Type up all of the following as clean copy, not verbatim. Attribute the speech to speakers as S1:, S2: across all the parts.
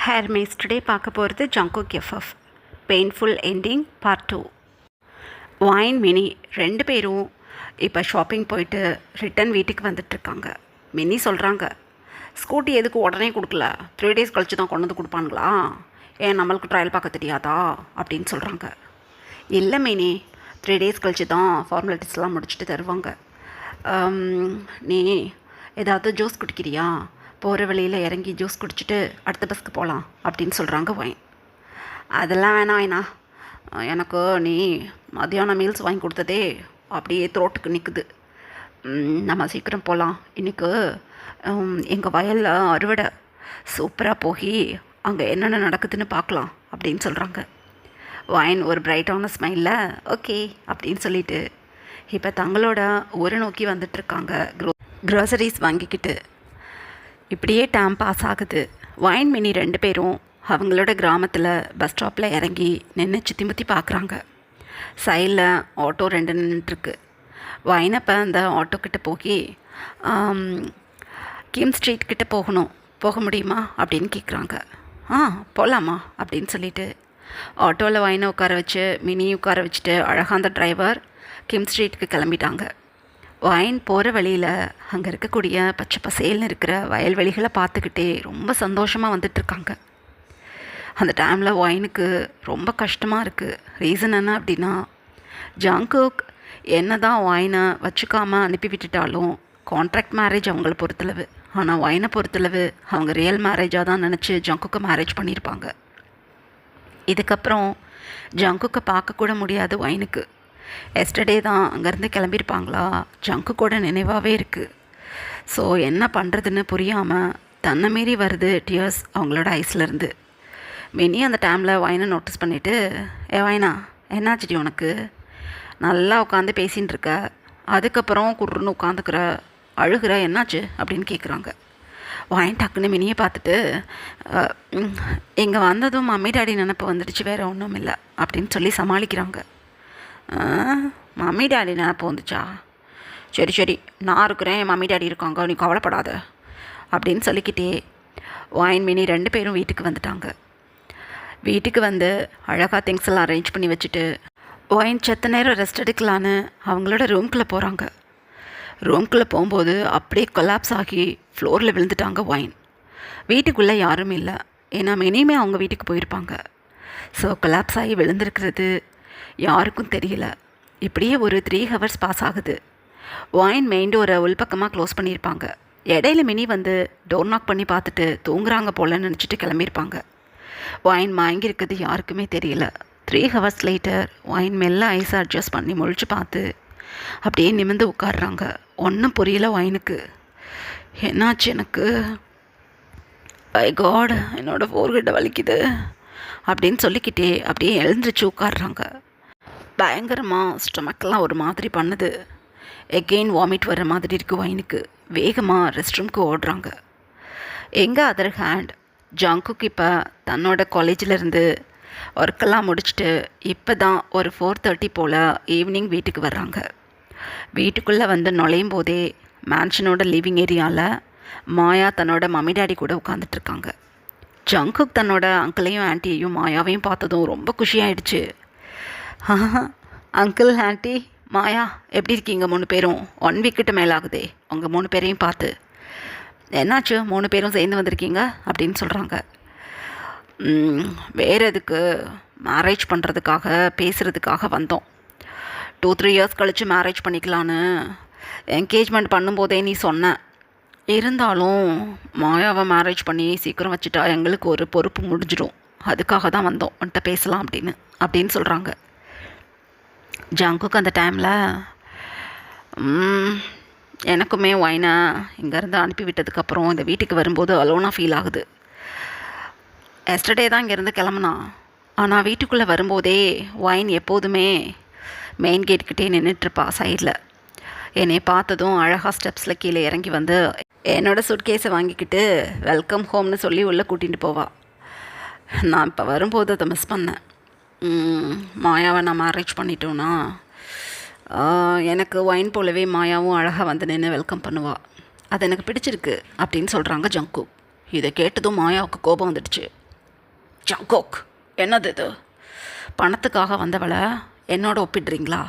S1: ஹேர்மேஸ் today பார்க்க போகிறது Jungkook FF painful ending part 2. வைன் மினி ரெண்டு பேரும் இப்போ ஷாப்பிங் போயிட்டு ரிட்டன் வீட்டுக்கு வந்துட்டுருக்காங்க. மினி சொல்கிறாங்க, ஸ்கூட்டி எதுக்கு உடனே கொடுக்கல, 3 days கழிச்சு தான் கொண்டு வந்து கொடுப்பானுங்களா, ஏன் நம்மளுக்கு ட்ரையல் பார்க்க தெரியாதா அப்படின்னு சொல்கிறாங்க. இல்லை மினி, 3 days கழிச்சு தான் ஃபார்மாலிட்டிஸ்லாம் முடிச்சுட்டு தருவாங்க. நீ ஏதாவது ஜூஸ் குடிக்கிறியா, போகிற வழியில் இறங்கி ஜூஸ் குடிச்சிட்டு அடுத்த பஸ்க்கு போகலாம் அப்படின்னு சொல்கிறாங்க வைன். அதெல்லாம் வேணாம் வைனா, எனக்கு நீ மத்தியானம் மீல்ஸ் வாங்கி கொடுத்ததே அப்படியே த்ரோட்டுக்கு நிற்குது. நம்ம சீக்கிரம் போகலாம், இன்றைக்கு எங்கள் வயலில் அறுவடை, சூப்பராக போய் அங்கே என்னென்ன நடக்குதுன்னு பார்க்கலாம் அப்படின்னு சொல்கிறாங்க. வைன் ஒரு பிரைட்டான ஸ்மைலில் ஓகே அப்படின்னு சொல்லிவிட்டு இப்போ தங்களோட ஊரை நோக்கி வந்துட்டுருக்காங்க. க்ரோசரிஸ் வாங்கிக்கிட்டு இப்படியே டைம் பாஸ் ஆகுது. வைன் மினி ரெண்டு பேரும் அவங்களோட கிராமத்தில் பஸ் ஸ்டாப்பில் இறங்கி நின்று சுற்றி முற்றி பார்க்குறாங்க. சைடில் ஆட்டோ 2 நின்றுட்டுருக்கு. வைன் அப்போ அந்த ஆட்டோக்கிட்ட போய் கிம் ஸ்ட்ரீட் கிட்டே போக முடியுமா அப்படின்னு கேட்குறாங்க. போகலாமா அப்படின்னு சொல்லிவிட்டு ஆட்டோவில் வைனை உட்கார வச்சு மினி உட்கார வச்சுட்டு அழகாக அந்த டிரைவர் கிம் ஸ்ட்ரீட்டுக்கு கிளம்பிட்டாங்க. வைன் போகிற வழியில் அங்கே இருக்கக்கூடிய பச்சை பசேல்னு இருக்கிற வயல்வெளிகளை பார்த்துக்கிட்டே ரொம்ப சந்தோஷமாக வந்துட்டுருக்காங்க. அந்த டைமில் வைனுக்கு ரொம்ப கஷ்டமாக இருக்குது. ரீசன் என்ன அப்படின்னா, ஜங்குக் என்ன தான் வைனை வச்சுக்காமல் அனுப்பி விட்டுட்டாலும் கான்ட்ராக்ட் மேரேஜ் அவங்கள பொறுத்தளவு, ஆனால் வைனை பொறுத்தளவு அவங்க ரியல் மேரேஜாக தான் நினச்சி ஜங்குக்கு மேரேஜ் பண்ணியிருப்பாங்க. இதுக்கப்புறம் ஜங்குக்கை பார்க்கக்கூட முடியாது வைனுக்கு. எஸ்டர்டே தான் அங்கேருந்து கிளம்பியிருப்பாங்களா, ஜங்கு கூட நினைவாகவே இருக்குது. ஸோ என்ன பண்ணுறதுன்னு புரியாமல் தன்னை மீறி வருது டியர்ஸ் அவங்களோட ஐஸ்லேருந்து. மினி அந்த டைமில் வைனை நோட்டீஸ் பண்ணிவிட்டு, வைனா என்னாச்சுடி உனக்கு, நல்லா உட்காந்து பேசின்னு இருக்க, அதுக்கப்புறம் குருன்னு உட்காந்துக்கிற, அழுகிற, என்னாச்சு அப்படின்னு கேட்குறாங்க. வைன் டக்குன்னு மினியை பார்த்துட்டு, இங்கே வந்ததும் மம்மி டாடி நினப்பு வந்துடுச்சு, வேறு ஒன்றும் இல்லை அப்படின்னு சொல்லி சமாளிக்கிறாங்க. மம்மி டாடி நினப்பு வந்துச்சா, சரி நான் இருக்கிறேன், மம்மி டாடி இருக்காங்க, நீ கவலைப்படாத அப்படின்னு சொல்லிக்கிட்டே வைன் மினி ரெண்டு பேரும் வீட்டுக்கு வந்துட்டாங்க. வீட்டுக்கு வந்து அழகாக திங்ஸ் எல்லாம் அரேஞ்ச் பண்ணி வச்சுட்டு வைன் செத்த நேரம் ரெஸ்ட் எடுக்கலான்னு அவங்களோட ரூம்குள்ளே போகிறாங்க. ரூம்குள்ளே போகும்போது அப்படியே கொலாப்ஸ் ஆகி ஃப்ளோரில் விழுந்துட்டாங்க வைன். வீட்டுக்குள்ளே யாரும் இல்லை, ஏன்னா மினியுமே அவங்க வீட்டுக்கு போயிருப்பாங்க. ஸோ கொலாப்ஸ் ஆகி விழுந்திருக்கிறது யாருக்கும் தெரியல. இப்படியே ஒரு 3 hours பாஸ் ஆகுது. வைன் மெயின் டோரை உள்பக்கமாக க்ளோஸ் பண்ணியிருப்பாங்க. இடையில மினி வந்து டோர் நாக் பண்ணி பார்த்துட்டு தூங்குறாங்க போலன்னு நினச்சிட்டு கிளம்பியிருப்பாங்க. வைன் வாங்கியிருக்கிறது யாருக்குமே தெரியல. 3 hours லேட்டர் வைன் மெல்ல ஐஸை அட்ஜஸ்ட் பண்ணி முழிச்சு பார்த்து அப்படியே நிமிர்ந்து உட்காடுறாங்க. ஒன்றும் புரியல வைனுக்கு. என்னாச்சு எனக்கு, ஐ காட் என்னோடய ஃபோர்ஹெட்டை வலிக்குது அப்படின்னு சொல்லிக்கிட்டே அப்படியே எழுந்திரிச்சு உட்காடுறாங்க. பயங்கரமாக ஸ்டொமக்கெல்லாம் ஒரு மாதிரி பண்ணுது. எகெயின் வாமிட் வர மாதிரி இருக்குது வைனுக்கு. வேகமாக ரெஸ்ட் ரூம்க்கு ஓடுறாங்க. எங்கள் அதர் ஹேண்ட் ஜங்குக்கு இப்போ தன்னோட காலேஜிலேருந்து ஒர்க்கெல்லாம் முடிச்சுட்டு இப்போ தான் ஒரு 4:30 போல் ஈவினிங் வீட்டுக்கு வர்றாங்க. வீட்டுக்குள்ளே வந்து நுழையும் போதே மேன்ஷனோட லிவிங் ஏரியாவில் மாயா தன்னோட மம்மி டாடி கூட உட்காந்துட்ருக்காங்க. ஜங்குக் தன்னோட அங்கிளையும் ஆன்ட்டியையும் மாயாவையும் பார்த்ததும் ரொம்ப குஷியாயிடுச்சு. அங்கிள் ஆன்ட்டி மாயா எப்படி இருக்கீங்க 3 பேரும், 1 week மேலே ஆகுதே உங்கள் 3 பேரையும் பார்த்து, என்னாச்சு 3 பேரும் சேர்ந்து வந்திருக்கீங்க அப்படின்னு சொல்கிறாங்க. வேறு எதுக்கு, மேரேஜ் பண்ணுறதுக்காக பேசுகிறதுக்காக வந்தோம். 2-3 years கழித்து மேரேஜ் பண்ணிக்கலான்னு என்கேஜ்மெண்ட் பண்ணும்போதே நீ சொன்ன, இருந்தாலும் மாயாவை மேரேஜ் பண்ணி சீக்கிரம் வச்சுட்டா எங்களுக்கு ஒரு பொறுப்பு முடிஞ்சிடும், அதுக்காக தான் வந்தோம் உன்கிட்ட பேசலாம் அப்படின்னு சொல்கிறாங்க. ஜங்குக்கு அந்த டைமில் எனக்குமே வைனை இங்கேருந்து அனுப்பி விட்டதுக்கப்புறம் இந்த வீட்டுக்கு வரும்போது அலோனாக ஃபீல் ஆகுது. எஸ்டர்டே தான் இங்கேருந்து கிளம்புனா, ஆனால் வீட்டுக்குள்ளே வரும்போதே வைன் எப்போதுமே மெயின் கேட்கிட்டே நின்றுட்டுருப்பா சைடில். என்னை பார்த்ததும் அழகாக ஸ்டெப்ஸில் கீழே இறங்கி வந்து என்னோடய சூட்கேஸை வாங்கிக்கிட்டு வெல்கம் ஹோம்னு சொல்லி உள்ளே கூட்டிகிட்டு போவா. நான் இப்போ வரும்போது அதை மிஸ் பண்ணேன். மாயாவை நான் மேரேஜ் பண்ணிட்டோன்னா எனக்கு வைன் போலவே மாயாவும் அழகாக வந்து நின்று வெல்கம் பண்ணுவாள். அது எனக்கு பிடிச்சிருக்கு அப்படின்னு சொல்கிறாங்க ஜங்கு. இதை கேட்டதும் மாயாவுக்கு கோபம் வந்துடுச்சு. ஜங்கோக், என்னது இது? பணத்துக்காக வந்தவளை என்னோட ஒப்பிடுறீங்களா?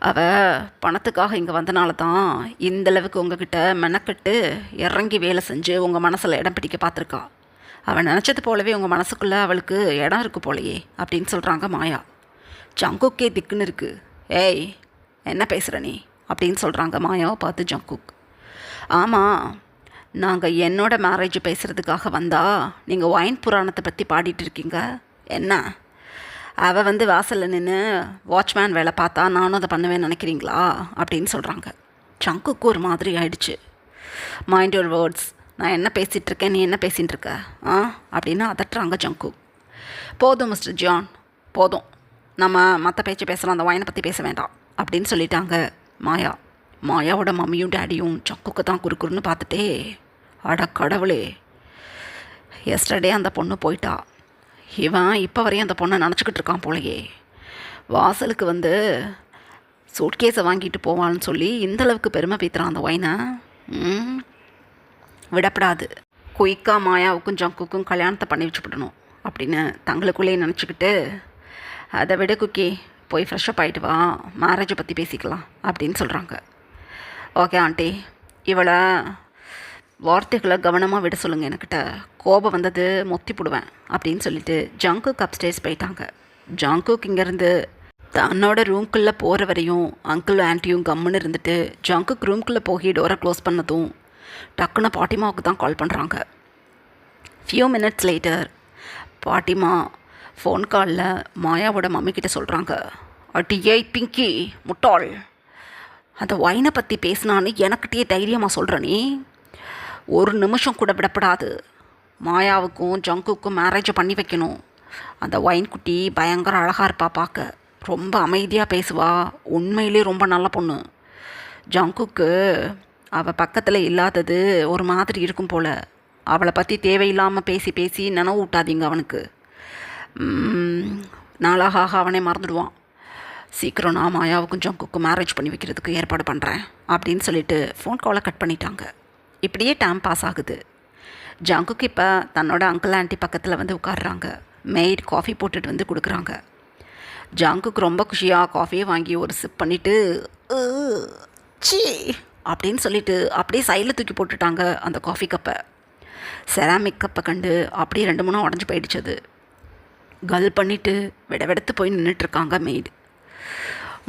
S1: அவள் பணத்துக்காக இங்கே வந்தனால தான் இந்தளவுக்கு உங்ககிட்ட மெனக்கட்டு இறங்கி வேலை செஞ்சு உங்கள் மனசில் இடம் பிடிக்க பார்த்துருக்கா. அவள் நினச்சது போலவே உங்கள் மனசுக்குள்ளே அவளுக்கு இடம் இருக்கு போலையே அப்படின்னு சொல்கிறாங்க மாயா. ஜங்குக்கே திக்குன்னு இருக்கு. ஏய், என்ன பேசுகிற நீ அப்படின்னு சொல்கிறாங்க மாயாவை பார்த்து ஜங்குக். ஆமாம், நாங்கள் என்னோட மேரேஜ் பேசுகிறதுக்காக வந்தால் நீங்கள் ஒயின் புராணத்தை பற்றி பாடிட்டு இருக்கீங்க. என்ன, அவள் வந்து வாசலில் நின்று வாட்ச்மேன் வேலை பார்த்தா நானும் அதை பண்ணுவேன்னு நினைக்கிறீங்களா அப்படின்னு சொல்கிறாங்க. ஜங்குக்கு ஒரு மாதிரி ஆயிடுச்சு. மைண்ட் யுவர் வேர்ட்ஸ், நான் என்ன பேசிகிட்ருக்கேன், நீ என்ன பேசிகிட்டு இருக்க அப்படின்னு அதட்டுறாங்க ஜங்கு. போதும் மிஸ்டர் ஜான், போதும், நம்ம மற்ற பேச்சு பேசலாம், அந்த ஒயினை பற்றி பேச வேண்டாம் அப்படின்னு சொல்லிட்டாங்க மாயா. மாயாவோட மம்மியும் டேடியும் ஜங்குக்கு தான் குறுக்குறுன்னு பார்த்துட்டே, அட கடவுளே, எஸ்டர்டே அந்த பொண்ணு போயிட்டா, இவன் இப்போ வரையும் அந்த பொண்ணை நினச்சிக்கிட்டு இருக்கான் போலையே, வாசலுக்கு வந்து சூட்கேஸை வாங்கிட்டு போவான்னு சொல்லி இந்தளவுக்கு பெருமை பீத்துறான் அந்த ஒயினை. விடப்படாது, குயிக்காக மாயாவுக்கும் ஜங்குக்கும் கல்யாணத்தை பண்ணி வச்சுவிடணும் அப்படின்னு தங்களுக்குள்ளேயே நினச்சிக்கிட்டு, அதை விட குக்கி, போய் ஃப்ரெஷ்ஷப் ஆகிட்டு வா, மேரேஜை பற்றி பேசிக்கலாம் அப்படின்னு சொல்கிறாங்க. ஓகே ஆண்டி, இவளை வார்த்தைகளை கவனமாக விட சொல்லுங்கள், என்கிட்ட கோபம் வந்தது மொத்தி போடுவேன் அப்படின்னு சொல்லிட்டு ஜங்குக் அப்ஸ்டேர்ஸ் போயிட்டாங்க. ஜங்குக் இங்கேருந்து தன்னோட ரூம்குள்ளே போகிற வரையும் அங்கிள் ஆண்டியும் கம்முன்னு இருந்துட்டு ஜங்குக் ரூம்குள்ளே போய் டோரை க்ளோஸ் பண்ணதும் டக்குன்னு பாட்டிமாவுக்கு தான் கால் பண்ணுறாங்க. ஃபியூ மினிட்ஸ் லேட்டர் பாட்டிமா ஃபோன் காலில் மாயாவோட மம்மிக்கிட்ட சொல்கிறாங்க. அட்டியே பிங்கி முட்டாள், அந்த ஒயினை பற்றி பேசினான்னு எனக்கிட்டே தைரியமாக சொல்கிற நீ, ஒரு நிமிஷம் கூட விடப்படாது, மாயாவுக்கும் ஜங்குக்கும் மேரேஜை பண்ணி வைக்கணும். அந்த ஒயின் குட்டி பயங்கர அழகாக இருப்பா, பார்க்க ரொம்ப அமைதியாக பேசுவா, உண்மையிலே ரொம்ப நல்ல பொண்ணு. ஜங்குக்கு அவள் பக்கத்தில் இல்லாதது ஒரு மாதிரி இருக்கும் போல், அவளை பற்றி தேவையில்லாமல் பேசி பேசி நினைவு விட்டாதீங்க அவனுக்கு, நாளாக அவனே மறந்துடுவான். சீக்கிரம் நான் மாயாவுக்கும் ஜங்குக்கும் மேரேஜ் பண்ணி வைக்கிறதுக்கு ஏற்பாடு பண்ணுறேன் அப்படின்னு சொல்லிட்டு ஃபோன் காலை கட் பண்ணிட்டாங்க. இப்படியே டைம் பாஸ் ஆகுது. ஜங்குக்கு இப்போ தன்னோட அங்கிள் ஆண்டி பக்கத்தில் வந்து உட்காடுறாங்க. மெய்ட் காஃபி போட்டுட்டு வந்து கொடுக்குறாங்க. ஜங்குக்கு ரொம்ப குஷியாக காஃபியை வாங்கி ஒரு சிப் பண்ணிவிட்டு சீ அப்படின்னு சொல்லிட்டு அப்படியே சைடில் தூக்கி போட்டுட்டாங்க அந்த காஃபி கப்பை. செராமிக் கப்பை கண்டு அப்படியே 2-3 உடஞ்சி போயிடுச்சது. கல் பண்ணிவிட்டு விடவெடுத்து போய் நின்றுட்டுருக்காங்க மெய்டு.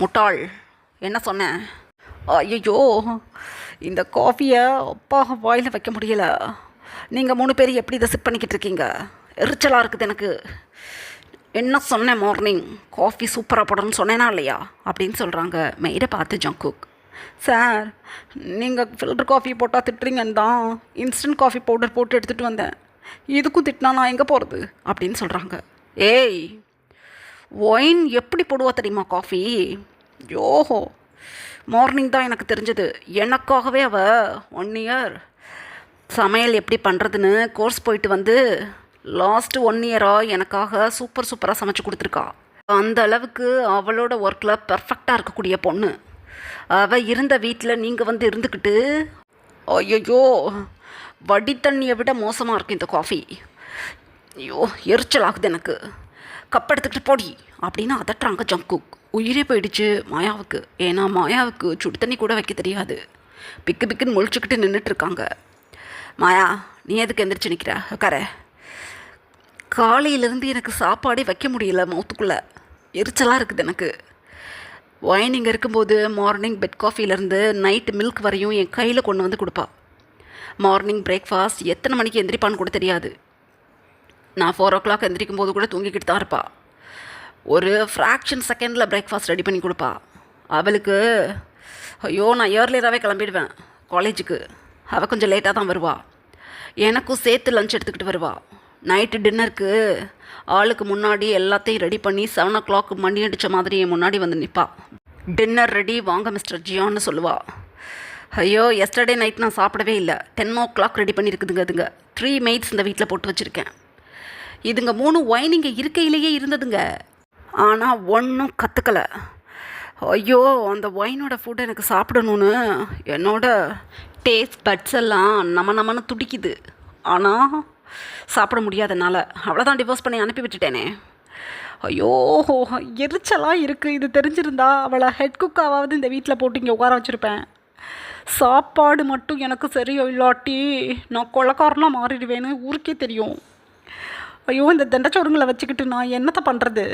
S1: முட்டாள், என்ன சொன்னேன்? ஐயோ, இந்த காஃபியை அப்பா வாயில் வைக்க முடியலை, நீங்கள் 3 பேர் எப்படி இதை சிப் பண்ணிக்கிட்டு இருக்கீங்க, எரிச்சலாக இருக்குது எனக்கு. என்ன சொன்னேன், மார்னிங் காஃபி சூப்பராக போடணும்னு சொன்னேனா இல்லையா அப்படின்னு சொல்கிறாங்க மெய்டை பார்த்து ஜங்குக். சார், நீங்கள் ஃபில்டர் காஃபி போட்டால் திட்டுறீங்கன்னு தான் இன்ஸ்டன்ட் காஃபி பவுடர் போட்டு எடுத்துகிட்டு வந்தேன், இதுக்கும் திட்டினா நான் எங்கே போகிறது அப்படின்னு சொல்கிறாங்க. ஏய், ஒயின் எப்படி போடுவா தெரியுமா காஃபி? யோஹோ, மார்னிங் தான் எனக்கு தெரிஞ்சது. எனக்காகவே அவள் 1 இயர் சமையல் எப்படி பண்ணுறதுன்னு கோர்ஸ் போயிட்டு வந்து லாஸ்ட்டு 1 இயராக எனக்காக சூப்பராக சமைச்சு கொடுத்துருக்கா. அந்த அளவுக்கு அவளோட ஒர்க்கில் பெர்ஃபெக்டாக இருக்கக்கூடிய பொண்ணு. அவள் இருந்த வீட்டில் நீங்கள் வந்து இருந்துக்கிட்டு, ஐயோ, வடி தண்ணியை விட மோசமாக இருக்குது இந்த காஃபி, ஐயோ எரிச்சல் ஆகுது எனக்கு, கப் எடுத்துக்கிட்டு போடி அப்படின்னு அதட்டுறாங்க ஜங்குக். உயிரே போயிடுச்சு மாயாவுக்கு. ஏன்னா மாயாவுக்கு சுடு தண்ணி கூட வைக்க தெரியாது. பிக்கு பிக்குன்னு முழிச்சுக்கிட்டு நின்றுட்டுருக்காங்க. மாயா, நீ எதுக்கு எந்திரிச்சு நிற்கிற? உட்கார. காலையிலேருந்து எனக்கு சாப்பாடே வைக்க முடியல, மவுத்துக்குள்ளே எரிச்சலாக இருக்குது எனக்கு. ஒயின் இங்கே இருக்கும்போது மார்னிங் பெட் காஃபிலேருந்து நைட்டு மில்க் வரையும் என் கையில் கொண்டு வந்து கொடுப்பா. மார்னிங் பிரேக்ஃபாஸ்ட் எத்தனை மணிக்கு எந்திரிப்பான்னு கூட தெரியாது. நான் 4 o'clock எந்திரிக்கும் போது கூட தூங்கிக்கிட்டு தான் இருப்பாள். ஒரு ஃப்ராக்ஷன் செகண்டில் பிரேக்ஃபாஸ்ட் ரெடி பண்ணி கொடுப்பா. அவளுக்கு ஐயோ, நான் இயர்லியராகவே கிளம்பிடுவேன் காலேஜுக்கு, அவள் கொஞ்சம் லேட்டாக தான் வருவாள். எனக்கும் சேர்த்து லஞ்ச் எடுத்துக்கிட்டு வருவாள். நைட்டு டின்னருக்கு ஆளுக்கு முன்னாடி எல்லாத்தையும் ரெடி பண்ணி 7 o'clock மணி அடித்த மாதிரி என் முன்னாடி வந்து நிற்பா. டின்னர் ரெடி, வாங்க மிஸ்டர் ஜியான்னு சொல்லுவாள். ஐயோ, எஸ்டர்டே நைட் நான் சாப்பிடவே இல்லை, 10 o'clock ரெடி பண்ணியிருக்குதுங்க. அதுங்க 3 maids இந்த வீட்டில் போட்டு வச்சுருக்கேன். இதுங்க 3 ஒயின் இங்கே இருக்கையிலேயே இருந்ததுங்க, ஆனால் ஒன்றும் கற்றுக்கலை. ஐயோ, அந்த ஒயினோட ஃபுட் எனக்கு சாப்பிடணுன்னு என்னோட டேஸ்ட் பட்ஸ் எல்லாம் நம்மன்னு துடிக்குது. ஆனால் சாப்பிட முடியாதனால அவ்வளோதான் டிவோர்ஸ் பண்ணி அனுப்பி விட்டுட்டேனே. ஐயோ, எரிச்சலாக இருக்குது. இது தெரிஞ்சிருந்தா அவளை ஹெட் குக்காவது இந்த வீட்டில் போட்டு இங்கே உட்கார வச்சுருப்பேன். சாப்பாடு மட்டும் எனக்கு சரியோ இல்லாட்டி நான் கொலைக்காரனாக மாறிடுவேன்னு ஊருக்கே தெரியும். ஐயோ, இந்த தண்டச்சோறுங்களை வச்சுக்கிட்டு நான் என்னத்தை பண்ணுறது?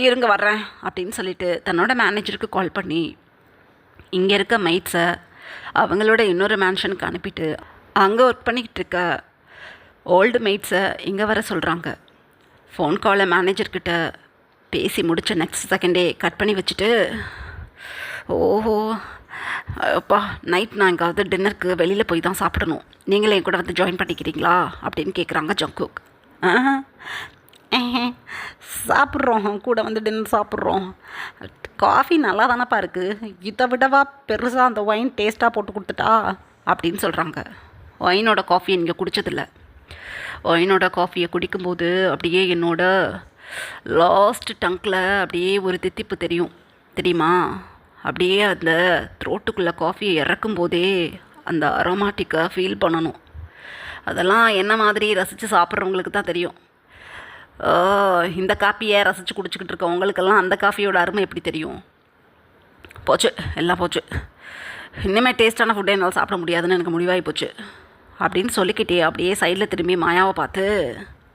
S1: இருங்க வர்றேன் அப்படின்னு சொல்லிட்டு தன்னோட மேனேஜருக்கு கால் பண்ணி இங்கே இருக்க மெய்ட்ஸை அவங்களோட இன்னொரு மேன்ஷனுக்கு அனுப்பிட்டு அங்கே ஒர்க் பண்ணிக்கிட்டு இருக்க ஓல்டு மெய்ட்ஸை இங்கே வர சொல்கிறாங்க. ஃபோன் காலை மேனேஜர்கிட்ட பேசி முடித்த நெக்ஸ்ட் செகண்டே கட் பண்ணி வச்சுட்டு, ஓஹோ அப்பா, நைட் நான் எங்காவது டின்னருக்கு வெளியில் போய் தான் சாப்பிடணும், நீங்களே என் கூட வந்து ஜாயின் பண்ணிக்கிறீங்களா அப்படின்னு கேட்குறாங்க ஜங்குக். சாப்பிட்றோம், கூட வந்து டின்னர் சாப்பிட்றோம். காஃபி நல்லா தானப்பா இருக்குது, இதை விடவா பெருசாக அந்த ஒயின் டேஸ்ட்டாக போட்டு கொடுத்துட்டா அப்படின்னு சொல்கிறாங்க. ஒயினோட காஃபி நீங்கள் குடித்ததில்ல. ஒயினோட காஃபியை குடிக்கும்போது அப்படியே என்னோட லாஸ்ட் டங்கில் அப்படியே ஒரு தித்திப்பு தெரியுமா? அப்படியே அந்த த்ரோட்டுக்குள்ளே காஃபியை இறக்கும்போதே அந்த அரோமாட்டிக்கை ஃபீல் பண்ணணும். அதெல்லாம் என்ன மாதிரி ரசித்து சாப்பிட்றவங்களுக்கு தான் தெரியும். இந்த காஃபியை ரசித்து குடிச்சிக்கிட்டு இருக்கவங்களுக்கெல்லாம் அந்த காஃபியோட அருமை எப்படி தெரியும்? போச்சு, எல்லாம் போச்சு. இன்னுமே டேஸ்ட்டான ஃபுட்டை என்னால் சாப்பிட முடியாதுன்னு எனக்கு முடிவாகி போச்சு அப்படின்னு சொல்லிக்கிட்டே அப்படியே சைடில் திரும்பி மாயாவை பார்த்து,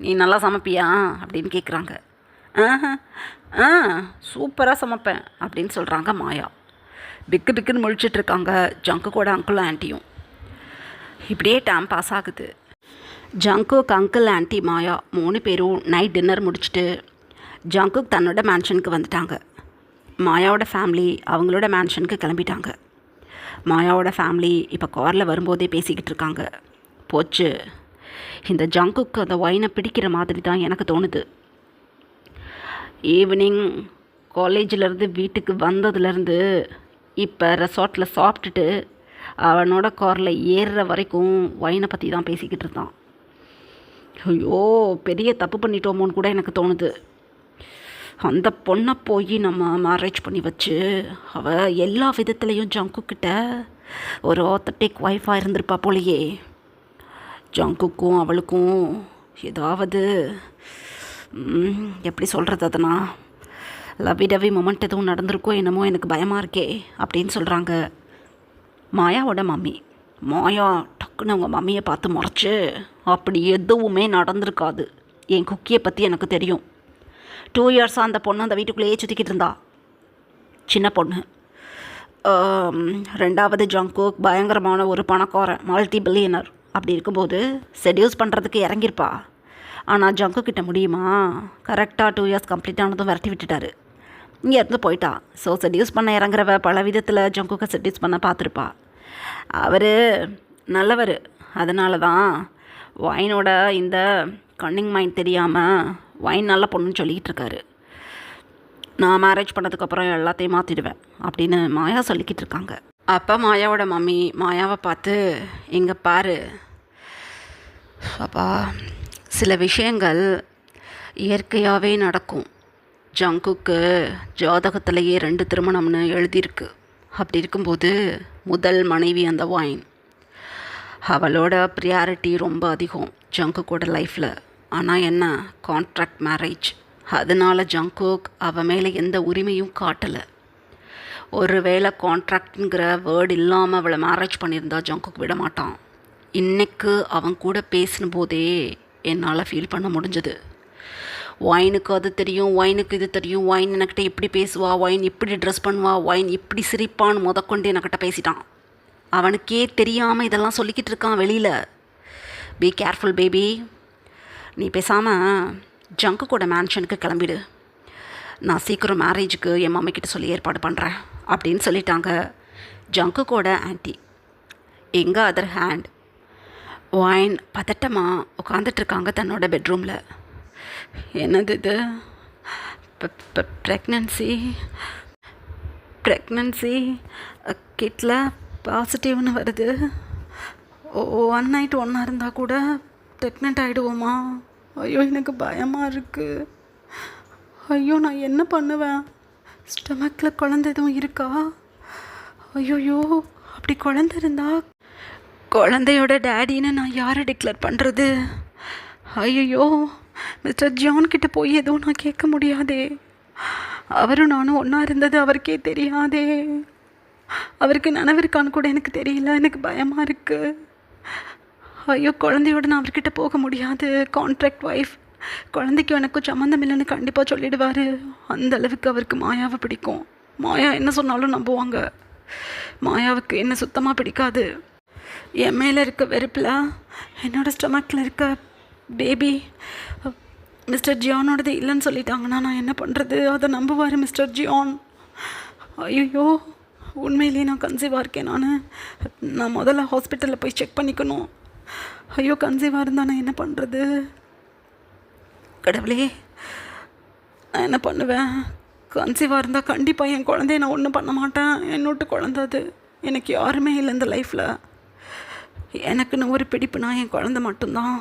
S1: நீ நல்லா சமைப்பியா அப்படின்னு கேட்குறாங்க. சூப்பராக சமைப்பேன் அப்படின்னு சொல்கிறாங்க மாயா. பிக்குன்னு முழிச்சிட்ருக்காங்க ஜங்குக்கோட அங்கிளும் ஆன்ட்டியும். இப்படியே டைம் பாஸ் ஆகுது. ஜங்குக், அங்கிள், ஆன்ட்டி, மாயா 3 பேரும் நைட் டின்னர் முடிச்சுட்டு ஜங்குக் தன்னோட மேன்ஷனுக்கு வந்துட்டாங்க. மாயாவோட ஃபேமிலி அவங்களோட மேன்ஷனுக்கு கிளம்பிட்டாங்க. மாயாவோட ஃபேமிலி இப்போ காரில் வரும்போதே பேசிக்கிட்டு இருக்காங்க. போச்சு, இந்த ஜங்குக்கு அந்த ஒயினை பிடிக்கிற மாதிரி தான் எனக்கு தோணுது. ஈவினிங் காலேஜிலேருந்து வீட்டுக்கு வந்ததுலேருந்து இப்போ ரெசார்ட்டில் சாப்பிட்டுட்டு அவனோட காரில் ஏறுற வரைக்கும் ஒயினை பற்றி தான் பேசிக்கிட்டு இருந்தான். ஐயோ, பெரிய தப்பு பண்ணிட்டோமோன்னு கூட எனக்கு தோணுது. அந்த பொண்ணை போய் நம்ம மேரேஜ் பண்ணி வச்சு அவள் எல்லா விதத்துலேயும் ஜங்குக்கிட்ட ஒரு ஆத்தட்டிக் ஒய்ஃபாக இருந்திருப்பா போலையே. ஜங்குக்கும் அவளுக்கும் ஏதாவது எப்படி சொல்கிறது, அதனா லவ்விடவி மொமெண்ட் எதுவும் நடந்திருக்கோ என்னமோ, எனக்கு பயமாக இருக்கே அப்படின்னு சொல்கிறாங்க மாயாவோட மம்மி. மாயா டக்குன்னு அவங்க மம்மியை பார்த்து முறைச்சி, அப்படி எதுவுமே நடந்திருக்காது, என் குக்கியை பற்றி எனக்கு தெரியும். 2 இயர்ஸாக அந்த பொண்ணு அந்த வீட்டுக்குள்ளேயே சுற்றிக்கிட்டு இருந்தா, சின்ன பொண்ணு. 2வது ஜங்குக் பயங்கரமான ஒரு பணக்காரன், மல்டி பில்லியனர். அப்படி இருக்கும்போது செடியூஸ் பண்ணுறதுக்கு இறங்கியிருப்பா. ஆனால் ஜங்குக்கிட்ட முடியுமா? கரெக்டாக 2 இயர்ஸ் கம்ப்ளீட் ஆனதும் விரட்டி விட்டுட்டாரு, இங்கேருந்து போயிட்டா. ஸோ செடியூஸ் பண்ண இறங்குறவ பல விதத்தில் ஜங்குக்கை செடியூஸ் பண்ண பார்த்துருப்பா. அவர் நல்லவர், அதனால தான் ஒயினோட இந்த கன்னிங் மைண்ட் தெரியாமல் ஒயின் நல்ல பொண்ணுன்னு சொல்லிக்கிட்டு இருக்காரு. நான் மேரேஜ் பண்ணதுக்கப்புறம் எல்லாத்தையும் மாற்றிடுவேன் அப்படின்னு மாயா சொல்லிக்கிட்டு இருக்காங்க. அப்போ மாயாவோட மம்மி மாயாவை பார்த்து, இங்கே பாரு அப்பா, சில விஷயங்கள் இயற்கையாகவே நடக்கும். ஜங்குக்கு ஜாதகத்திலேயே 2 திருமணம்னு எழுதியிருக்கு. அப்படி இருக்கும்போது முதல் மனைவி அந்த ஒயின், அவளோட ப்ரியாரிட்டி ரொம்ப அதிகம் ஜங்குக்கோட லைஃப்பில். ஆனால் என்ன, கான்ட்ராக்ட் மேரேஜ். அதனால் ஜங்குக் அவள் மேலே எந்த உரிமையும் காட்டலை. ஒருவேளை கான்ட்ராக்டுங்கிற வேர்டு இல்லாமல் அவளை மேரேஜ் பண்ணியிருந்தா ஜங்குக் விட மாட்டான். இன்றைக்கு அவன் கூட பேசின போதே என்னால் ஃபீல் பண்ண முடிஞ்சது. ஒயினுக்கு அது தெரியும், ஒயினுக்கு இது தெரியும், ஒயின் என்கிட்ட இப்படி பேசுவா, ஒயின் இப்படி ட்ரெஸ் பண்ணுவா, ஒயின் இப்படி சிரிப்பான்னு முதற்கொண்டு என்கிட்ட பேசிட்டான். அவனுக்கே தெரியாமல் இதெல்லாம் சொல்லிக்கிட்டு இருக்கான் வெளியில். பி கேர்ஃபுல் பேபி, நீ பேசாமல் ஜங்குக்கோட மேன்ஷனுக்கு கிளம்பிடு. நான் சீக்கிரம் மேரேஜுக்கு என் மம்மிக்கிட்ட சொல்லி ஏற்பாடு பண்ணுறேன் அப்படின்னு சொல்லிட்டாங்க ஜங்குக்கோட ஆன்ட்டி. எங்கே அதர் ஹேண்ட் ஒயின் பதட்டமாக உட்காந்துட்ருக்காங்க தன்னோட பெட்ரூமில். என்னது இது, ப்ரெக்னன்சி கிட்டில் பாசிட்டிவ்னு வருது. 1 நைட் ஒன்றா இருந்தால் கூட ப்ரெக்னென்ட் ஆகிடுவோமா? ஐயோ, எனக்கு பயமாக இருக்குது. ஐயோ, நான் என்ன பண்ணுவேன்? ஸ்டமக்கில் குழந்தை எதுவும் இருக்கா? ஐயோயோ, அப்படி குழந்தை இருந்தால் குழந்தையோட டேடின்னு நான் யாரை டிக்ளேர் பண்ணுறது? ஐயோ, மிஸ்டர் ஜான் கிட்ட போய் எதுவும் நான் கேட்க முடியாதே. அவரும் நானும் ஒன்றா இருந்தது அவருக்கே தெரியாதே. அவருக்கு நினைவிருக்கான்னு கூட எனக்கு தெரியல. எனக்கு பயமாக இருக்குது. ஐயோ, குழந்தையோட நான் அவர்கிட்ட போக முடியாது. Contract wife. குழந்தைக்கு எனக்கும் சம்மந்தம் இல்லைன்னு கண்டிப்பாக சொல்லிடுவார். அந்த அளவுக்கு அவருக்கு மாயாவை பிடிக்கும். மாயா என்ன சொன்னாலும் நம்புவாங்க. மாயாவுக்கு என்ன சுத்தமாக பிடிக்காது. என் மேலே இருக்க வெறுப்பில் என்னோடய ஸ்டொமக்கில் இருக்க பேபி மிஸ்டர் ஜியானோடது இல்லைன்னு சொல்லிட்டாங்கன்னா நான் என்ன பண்ணுறது? அதை நம்புவார் மிஸ்டர் ஜியான். ஐயோ, உண்மையிலேயே நான் கன்சீவாக இருக்கேன். நான் முதல்ல ஹாஸ்பிட்டலில் போய் செக் பண்ணிக்கணும். ஐயோ, கன்சீவாக இருந்தால் நான் என்ன பண்ணுறது? கடவுளே, நான் என்ன பண்ணுவேன்? கன்சீவாக இருந்தால் கண்டிப்பாக என் குழந்தைய நான் ஒன்றும் பண்ண மாட்டேன். என்னோட்டு குழந்தை அது. எனக்கு யாருமே இல்லை இந்த லைஃப்பில். எனக்குன்னு ஒரு பிடிப்புனா என் குழந்தை மட்டும்தான்.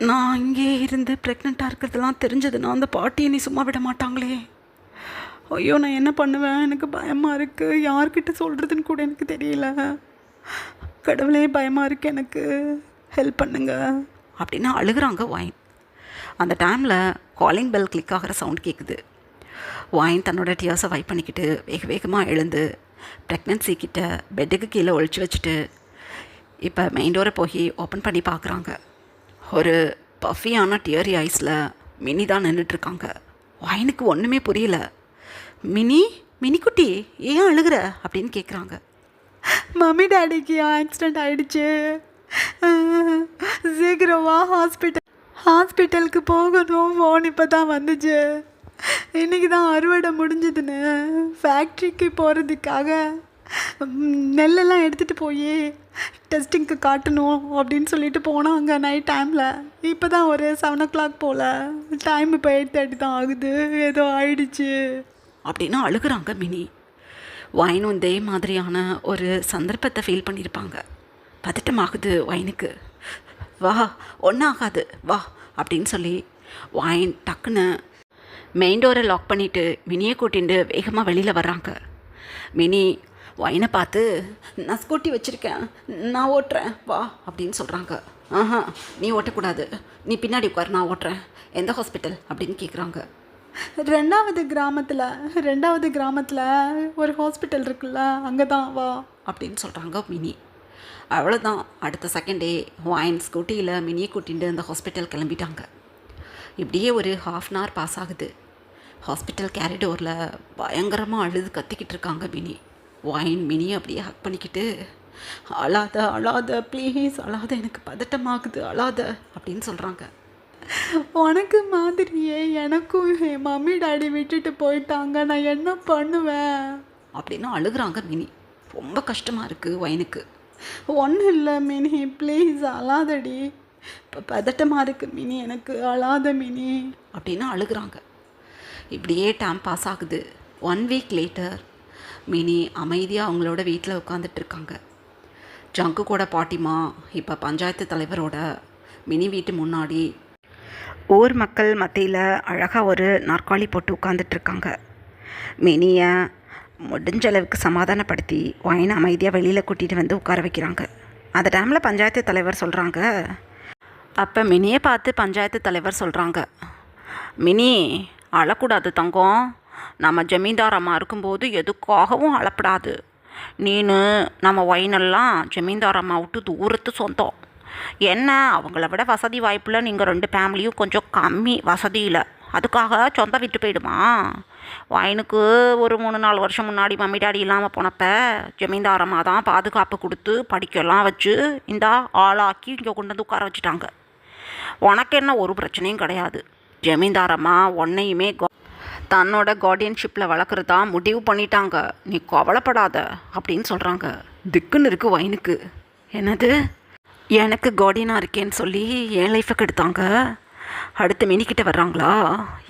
S1: நான் இங்கே இருந்து ப்ரெக்னெண்ட்டாக இருக்கிறதுலாம் தெரிஞ்சதுன்னா அந்த பாட்டியை நீ சும்மா விட மாட்டாங்களே. ஐயோ, நான் என்ன பண்ணுவேன்? எனக்கு பயமாக இருக்குது. யார்கிட்ட சொல்கிறதுன்னு கூட எனக்கு தெரியல. கடவுளே, பயமாக இருக்குது எனக்கு. ஹெல்ப் பண்ணுங்க அப்படின்னு அழுகிறாங்க வாயின். அந்த டைமில் காலிங் பெல் கிளிக் ஆகிற சவுண்ட் கேட்குது. வாயின் தன்னோட டியர்ஸை வைப் பண்ணிக்கிட்டு வேக வேகமாக எழுந்து ப்ரெக்னென்சி கிட்ட பெட்டுக்கு கீழே ஒழிச்சு வச்சுட்டு இப்போ மெயின் டோரை போய் ஓப்பன் பண்ணி பார்க்குறாங்க. ஒரு பஃபியான டியரி ஐஸில் மினி தான் நின்றுட்டுருக்காங்க. வாயினுக்கு ஒன்றுமே புரியல. மினி குட்டி ஏன் அழுகிற அப்படின்னு கேட்குறாங்க. மம்மி டாடிக்கு ஆக்சிடெண்ட் ஆகிடுச்சு, சீக்கிரமா ஹாஸ்பிட்டலுக்கு போகணும். ஃபோன் இப்போ தான் வந்துச்சு. இன்றைக்கி தான் அறுவடை முடிஞ்சதுன்னு ஃபேக்ட்ரிக்கு போகிறதுக்காக நெல்லெல்லாம் எடுத்துகிட்டு போய் டெஸ்டிங்க்கு காட்டணும் அப்படின்னு சொல்லிட்டு போனாங்க நைட் டைமில். இப்போ தான் ஒரு 7 o'clock போல். டைம் இப்போ 8:30 தான் ஆகுது. ஏதோ ஆயிடுச்சு அப்படின்னு அழுகிறாங்க மினி. வைனும் இதே மாதிரியான ஒரு சந்தர்ப்பத்தை ஃபீல் பண்ணியிருப்பாங்க. பதட்டமாகுது வைனுக்கு. வா, ஒன்றும் ஆகாது வா அப்படின்னு சொல்லி வைன் டக்குன்னு மெயின் டோரை லாக் பண்ணிவிட்டு மினியை கூட்டிகிட்டு வேகமாக வெளியில் வர்றாங்க. மினி வைனை பார்த்து, நான் ஸ்கூட்டி வச்சுருக்கேன், நான் ஓட்டுறேன் வா அப்படின்னு சொல்கிறாங்க. ஆஹா, நீ ஓட்டக்கூடாது, நீ பின்னாடி உட்கார், நான் ஓட்டுறேன். எந்த ஹாஸ்பிட்டல் அப்படின்னு கேட்குறாங்க. ரெண்டாவது கிராமத்தில் ஒரு ஹாஸ்பிட்டல் இருக்குல்ல, அங்கே தான் வா அப்படின்னு சொல்கிறாங்க மினி. அவ்வளோதான். அடுத்த செகண்டே வைன் ஸ்கூட்டியில் மினியை கூட்டிகிட்டு அந்த ஹாஸ்பிட்டல் கிளம்பிட்டாங்க. இப்படியே ஒரு 1/2 hour பாஸ் ஆகுது. ஹாஸ்பிட்டல் கேரிடோரில் பயங்கரமாக அழுது கத்திக்கிட்டு இருக்காங்க மினி. வைன் மினியை அப்படியே ஹக் பண்ணிக்கிட்டு, அழாத ப்ளீஸ் அழாத, எனக்கு பதட்டமாகுது, அழாத அப்படின்னு சொல்கிறாங்க. உனக்கு மாதிரியே எனக்கும் என் மம்மி டாடி விட்டுட்டு போயிட்டாங்க, நான் என்ன பண்ணுவேன் அப்படின்னு அழுகிறாங்க மினி. ரொம்ப கஷ்டமாக இருக்குது வைனுக்கு. ஒன்றும் இல்லை மினி, ப்ளீஸ் அழாதடி, இப்போ பதட்டமாக இருக்குது மினி, எனக்கு அழாத மினி அப்படின்னு அழுகிறாங்க. இப்படியே டைம் பாஸ் ஆகுது. 1 week லேட்டர் மினி அமைதியாக அவங்களோட வீட்டில் உட்காந்துட்ருக்காங்க. ஜங்கு கூட பாட்டிமா இப்போ பஞ்சாயத்து தலைவரோட மினி வீட்டு முன்னாடி ஊர் மக்கள் மத்தியில் அழகாக ஒரு நாற்காலி போட்டு உட்காந்துட்ருக்காங்க. மினியை முடிஞ்ச அளவுக்கு சமாதானப்படுத்தி வைனை அமைதியாக வெளியில் கூட்டிகிட்டு வந்து உட்கார வைக்கிறாங்க. அந்த டைமில் பஞ்சாயத்து தலைவர் சொல்கிறாங்க. அப்போ மினியை பார்த்து பஞ்சாயத்து தலைவர் சொல்கிறாங்க, மினி அழக்கூடாது தங்கம், நம்ம ஜமீன்தார் அம்மா இருக்கும்போது எதுக்காகவும் அழப்படாது. நீனு நம்ம வைனெல்லாம் ஜமீன்தார் அம்மா விட்டு தூரத்து சொந்தம். என்ன அவங்கள விட வசதி வாய்ப்பில் நீங்கள் 2 ஃபேமிலியும் கொஞ்சம் கம்மி வசதியில், அதுக்காக சொந்த விட்டு போயிடுமா? வைனுக்கு ஒரு 3-4 வருஷம் முன்னாடி மம்மி டாடி இல்லாமல் போனப்போ ஜமீன்தார் அம்மா தான் பாதுகாப்பு கொடுத்து படிக்கலாம் வச்சு இந்த ஆளாக்கி இங்கே கொண்டு வந்து உட்கார வச்சுட்டாங்க. உனக்கு என்ன ஒரு பிரச்சனையும் கிடையாது. ஜமீன்தார் அம்மா உன்னையுமே தன்னோட கார்டியன்ஷிப்பில் வளர்க்குறதா முடிவு பண்ணிட்டாங்க, நீ கவலைப்படாத அப்படின்னு சொல்கிறாங்க. திக்குன்னு இருக்குது வைனுக்கு. என்னது, எனக்கு கார்டியனாக இருக்கேன்னு சொல்லி என் லைஃபை கெடுத்தாங்க, அடுத்து மினிக்கிட்ட வர்றாங்களா?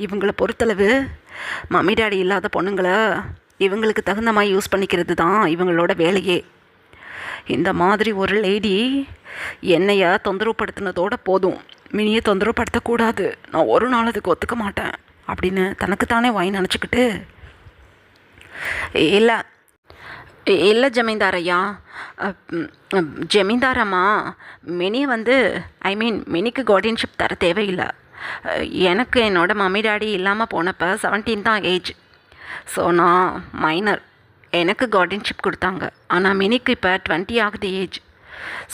S1: இவங்களை பொறுத்தளவு மம்மி டாடி இல்லாத பொண்ணுங்களை இவங்களுக்கு தகுந்த மாதிரி யூஸ் பண்ணிக்கிறது தான் இவங்களோட வேலையே. இந்த மாதிரி ஒரு லேடி என்னைய தொந்தரவுப்படுத்தினதோடு போதும், மினியை தொந்தரவுப்படுத்தக்கூடாது, நான் ஒரு நாள் அதுக்கு ஒத்துக்க மாட்டேன் அப்படின்னு தனக்குத்தானே வைன் நினச்சிக்கிட்டு, இல்லை இல்லை ஜமீன்தார் ஐயா. ஜமீன்தார் அம்மா, மினி வந்து மினிக்கு கார்டியன்ஷிப் தர தேவையில்லை. எனக்கு என்னோடய மம்மி டாடி இல்லாமல் போனப்போ 17 தான் ஏஜ். ஸோ நான் மைனர். எனக்கு கார்டியன்ஷிப் கொடுத்தாங்க. ஆனால் மினிக்கு இப்போ 20 ஆகுது ஏஜ்.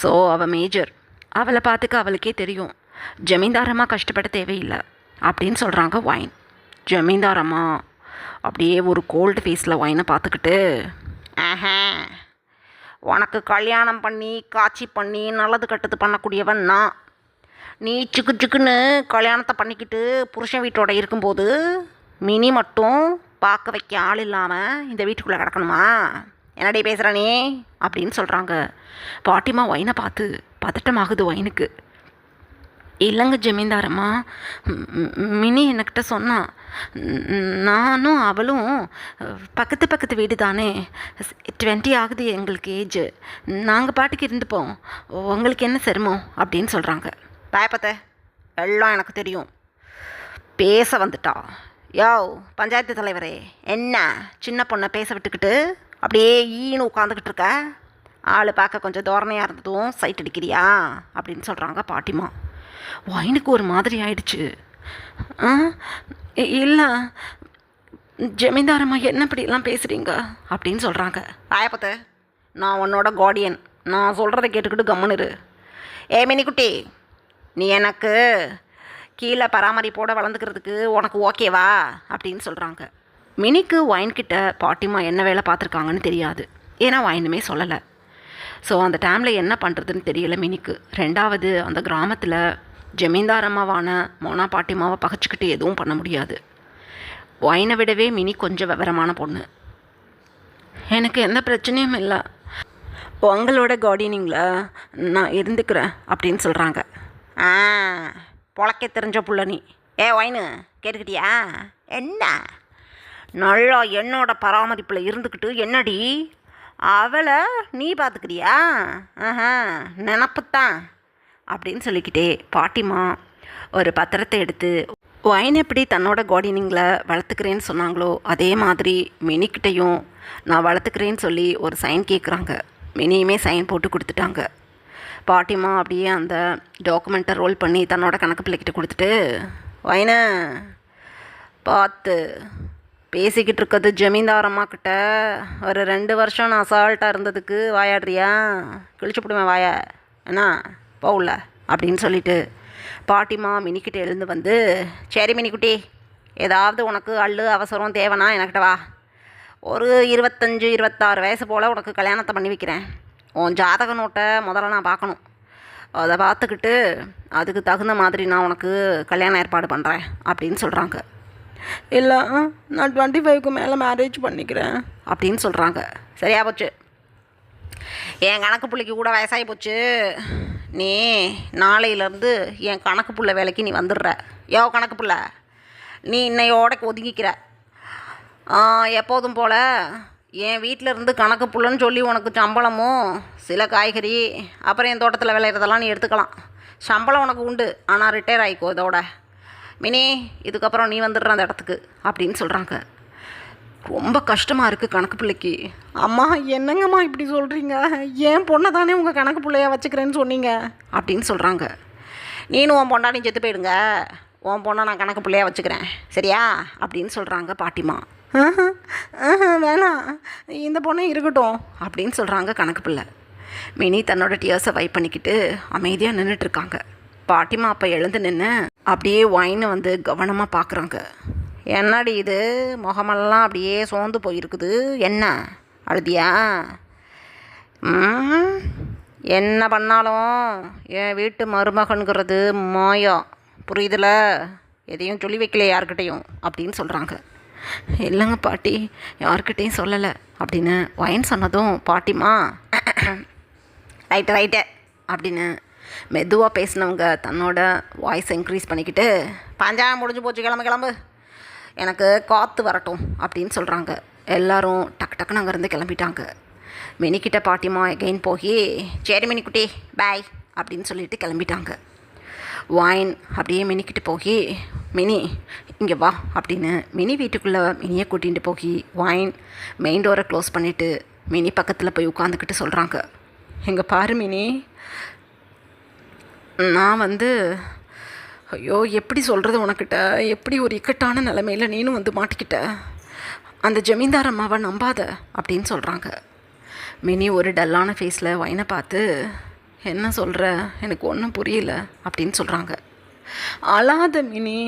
S1: ஸோ அவள் மேஜர். அவளை பார்த்துக்க அவளுக்கே தெரியும். ஜமீன்தாரம்மா கஷ்டப்பட தேவையில்லை அப்படின்னு சொல்கிறாங்க ஒயின். ஜமீன்தாரம்மா அப்படியே ஒரு கோல்டு ஃபேஸில் ஒயினை பார்த்துக்கிட்டு, உனக்கு கல்யாணம் பண்ணி காட்சி பண்ணி நல்லது கெட்டது பண்ணக்கூடியவன் நான். நீ சிக்கு சிக்குன்னு கல்யாணத்தை பண்ணிக்கிட்டு புருஷன் வீட்டோட இருக்கும்போது மினி மட்டும் பார்க்க வைக்க ஆள் இல்லாமல் இந்த வீட்டுக்குள்ளே கிடக்கணுமா? என்னடி பேசுகிற நீ அப்படின்னு சொல்கிறாங்க. பாட்டிமா ஒயினை பார்த்து பதட்டமாகுது ஒயினுக்கு. இல்லைங்க ஜமீன்தாரம்மா, மினி என்கிட்ட சொன்னான். நானும் அவளும் பக்கத்து வீடு தானே. 20 ஆகுது எங்களுக்கு ஏஜ். நாங்கள் பாட்டுக்கு இருந்துப்போம். உங்களுக்கு என்ன சிரமம் அப்படின்னு சொல்கிறாங்க. தாயப்பத்த எல்லாம் எனக்கு தெரியும். பேச வந்துட்டா. யோ பஞ்சாயத்து தலைவரே, என்ன சின்ன பொண்ணை பேச விட்டுக்கிட்டு அப்படியே ஈன்னு உட்காந்துக்கிட்டு இருக்க? ஆள் பார்க்க கொஞ்சம் தோரணையாக இருந்ததும் சைட் அடிக்கிறியா அப்படின்னு சொல்கிறாங்க பாட்டிமா. ஒயினுக்கு ஒரு மாதிரி ஆயிடுச்சு. இல்லை ஜமீன்தாரம்மா, என்ன இப்படிலாம் பேசுகிறீங்க அப்படின்னு சொல்கிறாங்க. ஆயப்பத்த, நான் உன்னோட கார்டியன். நான் சொல்கிறத கேட்டுக்கிட்டு கம்முன்னு. மினிக்குட்டி, நீ எனக்கு கீழே பராமரிப்போடு வளர்ந்துக்கிறதுக்கு உனக்கு ஓகேவா அப்படின்னு சொல்கிறாங்க. மினிக்கு ஒயின்கிட்ட பாட்டிமா என்ன வேலை பார்த்துருக்காங்கன்னு தெரியாது. ஏன்னா ஒயினுமே சொல்லலை. ஸோ அந்த டைமில் என்ன பண்ணுறதுன்னு தெரியலை மினிக்கு. ரெண்டாவது, அந்த கிராமத்தில் ஜமீன்தாரம்மாவான மோனா பாட்டிமாவை பகைச்சிக்கிட்டு எதுவும் பண்ண முடியாது. ஒயினை விடவே மினி கொஞ்சம் விவரமான பொண்ணு. எனக்கு எந்த பிரச்சனையும் இல்லை, உங்களோட கார்டினிங்கில் நான் இருந்துக்கிறேன் அப்படின்னு சொல்கிறாங்க. பொழைக்க தெரிஞ்ச புள்ள நீ. ஒயினு கேட்டுக்கிட்டியா? என்ன நல்லா என்னோட பராமரிப்பில் இருந்துக்கிட்டு என்னடி அவளை நீ பார்த்துக்கிறியா? நினப்புத்தான் அப்படின்னு சொல்லிக்கிட்டே பாட்டிமா ஒரு பத்திரத்தை எடுத்து ஒயின் எப்படி தன்னோட கார்டனிங்கில் வளர்த்துக்கிறேன்னு சொன்னாங்களோ அதே மாதிரி மினிக்கிட்டையும் நான் வளர்த்துக்கிறேன்னு சொல்லி ஒரு சைன் கேட்குறாங்க. மினியுமே சைன் போட்டு கொடுத்துட்டாங்க. பாட்டிமா அப்படியே அந்த டாக்குமெண்ட்டை ரோல் பண்ணி தன்னோட கணக்கு பிள்ளைக்கிட்ட கொடுத்துட்டு, ஒயினை பார்த்து பேசிக்கிட்டு இருக்கிறது ஜமீன்தாரம்மா கிட்ட ஒரு 2 வருஷம் நான் அசால்ட்டாக இருந்ததுக்கு வாயாடுறியா? கிழிச்சுப்பிடுவேன் வாய, என்ன போகல அப்படின்னு சொல்லிட்டு பாட்டிமா மினிக்கிட்ட எழுந்து வந்து, சரி மினிக்குட்டி, ஏதாவது உனக்கு அள்ளு அவசரம் தேவைன்னா என்கிட்ட வா. ஒரு 25-26 வயசு போல் உனக்கு கல்யாணத்தை பண்ணி வைக்கிறேன். உன் ஜாதக நோட்டை முதல்ல நான் பார்க்கணும். அதை பார்த்துக்கிட்டு அதுக்கு தகுந்த மாதிரி நான் உனக்கு கல்யாணம் ஏற்பாடு பண்ணுறேன் அப்படின்னு சொல்கிறாங்க. இல்லை, நான் 25க்கு மேலே மேரேஜ் பண்ணிக்கிறேன் அப்படின்னு சொல்கிறாங்க. சரியா போச்சு, என் கணக்கு பிள்ளைக்கு கூட வயசாகி போச்சு. நீ நாளையிலேருந்து என் கணக்கு பிள்ளை வேலைக்கு நீ வந்துடுற. கணக்கு பிள்ளை, நீ இன்னையோடக்கு ஒதுங்கிக்கிற. எப்போதும் போல் என் வீட்டில் இருந்து கணக்கு புள்ளன்னு சொல்லி உனக்கு சம்பளமும் சில காய்கறி அப்புறம் என் தோட்டத்தில் விளையிறதெல்லாம் நீ எடுத்துக்கலாம். சம்பளம் உனக்கு உண்டு, ஆனால் ரிட்டையர் ஆகிக்கோ இதோட. மினி, இதுக்கப்புறம் நீ வந்துடுற அந்த இடத்துக்கு அப்படின்னு சொல்கிறாங்க. ரொம்ப கஷ்டமாக இருக்குது கணக்கு பிள்ளைக்கு. அம்மா என்னங்கம்மா இப்படி சொல்கிறீங்க? ஏன் பொண்ணை தானே உங்கள் கணக்கு பிள்ளையா வச்சுக்கிறேன்னு சொன்னீங்க அப்படின்னு சொல்கிறாங்க. நீனும் உன் பொண்டாட்டி செத்து போயிடுங்க, உன் பொண்ணை நான் கணக்கு பிள்ளையா வச்சுக்கிறேன் சரியா அப்படின்னு சொல்கிறாங்க பாட்டிமா. வேணாம், இந்த பொண்ணே இருக்கட்டும் அப்படின்னு சொல்கிறாங்க கணக்கு பிள்ளை. மினி தன்னோட டியர்ஸை வைப் பண்ணிக்கிட்டு அமைதியாக நின்றுட்டுருக்காங்க. பாட்டிமா அப்போ எழுந்து நின்று அப்படியே ஒயினை வந்து கவனமாக பார்க்குறாங்க. என்னடி இது, முகமெல்லாம் அப்படியே சோர்ந்து போயிருக்குது, என்ன அழுதியா? என்ன பண்ணாலும் என் வீட்டு மருமகனுங்கிறது மாயம், புரியுதுல? எதையும் சொல்லி வைக்கல யார்கிட்டையும் அப்படின்னு சொல்கிறாங்க. இல்லைங்க பாட்டி, யார்கிட்டையும் சொல்லலை அப்படின்னு ஒயின் சொன்னதும் பாட்டிமா ரைட்டு அப்படின்னு மெதுவாக பேசினவங்க தன்னோட வாய்ஸ் இன்க்ரீஸ் பண்ணிக்கிட்டு, பஞ்சாயம் முடிஞ்சு போச்சு, கிளம்பு, எனக்கு காற்று வரட்டும் அப்படின்னு சொல்கிறாங்க. எல்லோரும் டக்குன்னு அங்கேருந்து கிளம்பிட்டாங்க. மினிக்கிட்ட பாட்டிமா எகெயின் போய், சரி மினிக்குட்டி பாய் அப்படின்னு சொல்லிட்டு கிளம்பிட்டாங்க. ஒயின் அப்படியே மினிக்கிட்ட போய், மினி இங்கே வா அப்படின்னு மினி வீட்டுக்குள்ளே மினியை கூட்டிகிட்டு போய் ஒயின் மெயின் டோரை க்ளோஸ் பண்ணிவிட்டு மினி பக்கத்தில் போய் உட்காந்துக்கிட்டு சொல்கிறாங்க, எங்கே பாரு மினி, நான் ஐயோ எப்படி சொல்கிறது உனக்கிட்ட, எப்படி ஒரு இக்கட்டான நிலைமையில் நீனும் மாட்டிக்கிட்ட, அந்த ஜமீன்தார் அம்மாவை நம்பாத அப்படின்னு சொல்கிறாங்க. மினி ஒரு டல்லான ஃபேஸில் ஒயினை பார்த்து, என்ன சொல்கிற, எனக்கு ஒன்றும் புரியல அப்படின்னு சொல்கிறாங்க. அழாத மினி,